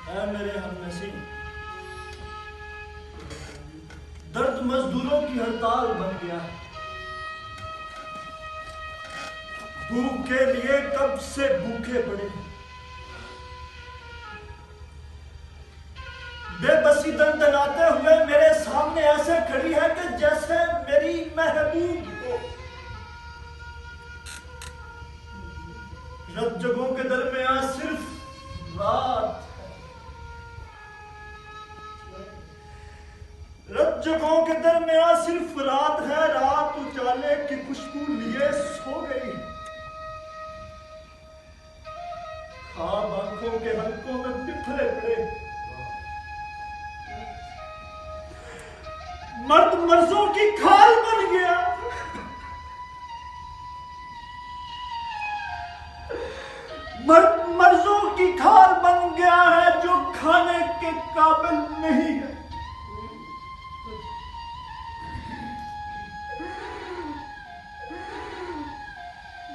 ऐ मेरे हमनसीं, दर्द मजदूरों की हड़ताल बन गया। भूख के लिए कब से भूखे पड़े। बेबसी दंदनाते हुए मेरे सामने ऐसे खड़ी है कि जैसे मेरी महबूब हो। रब जगहों के दरमियां सिर्फ रात है। रब जगहों के दरमियां सिर्फ रात है। रात उजाले की खुशबू लिए सो गई। ख्वाब आंखों के हलकों में बिखरे पड़े। मर्द मर्जों की खाल बन गया। मर्द मर्जों की खाल बन गया है जो खाने के काबिल नहीं है।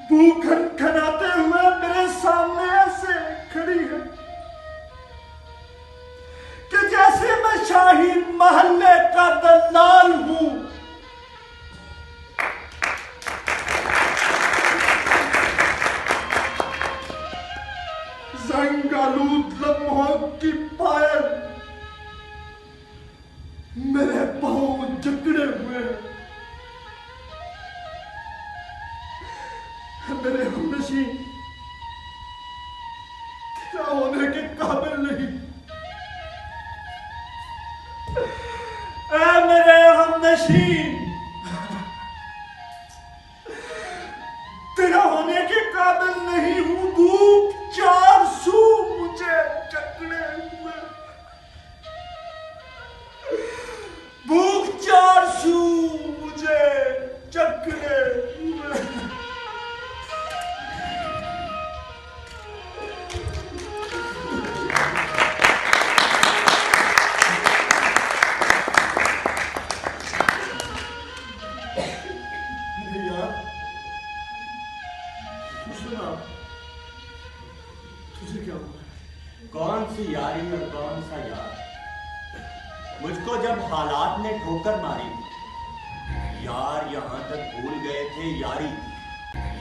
भूख खनाते हुए मेरे सामने ऐसे खड़ी है कि जैसे मैं शाही महल्ले का दलाल हूं। जंगालूद लम्हों की पायल मेरे पांव जकड़े हुए हैं। मेरे हमनशीं तेरा होने के काबिल नहीं। ऐ मेरे हमनशीं, तेरा होने के काबिल नहीं हूं। भूख चार सू मुझे जकड़े हुए। भूख चार सू मुझे जकड़े हुए। तुझे क्या हुआ? कौन सी यारी और कौन सा यार। मुझको जब हालात ने ठोकर मारी, यार यहां तक भूल गए थे यारी।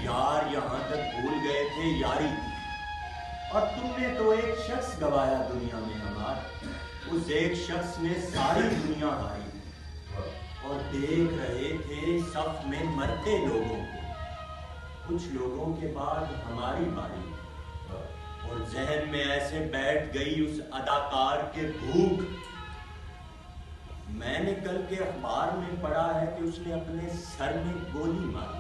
यार यहां तक भूल गए थे यारी। और तुमने तो एक शख्स गवाया दुनिया में हमार। उस एक शख्स ने सारी दुनिया हारी। और देख रहे थे सफ में मरते लोगों को। कुछ लोगों के बाद हमारी बारी। और जहन में ऐसे बैठ गई उस अदाकार के भूख। मैंने कल के अखबार में पढ़ा है कि उसने अपने सर में गोली मारी।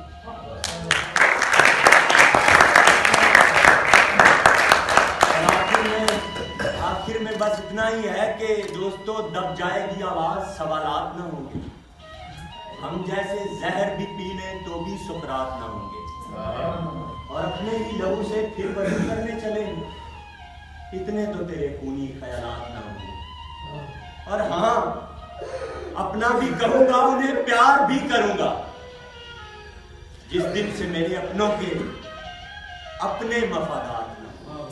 आखिर में बस इतना ही है कि दोस्तों दब जाएगी आवाज, सवालात न होंगे। हम जैसे जहर भी पी लें तो भी सुकरात न होंगे। और अपने ही लहू से फिर वजू करने चलेंगे। इतने तो तेरे खूनी ख्यालात ना होंगे। और हाँ, अपना भी कहूंगा, उन्हें प्यार भी करूंगा। जिस दिन से मेरे अपनों के अपने मफादात ना हो।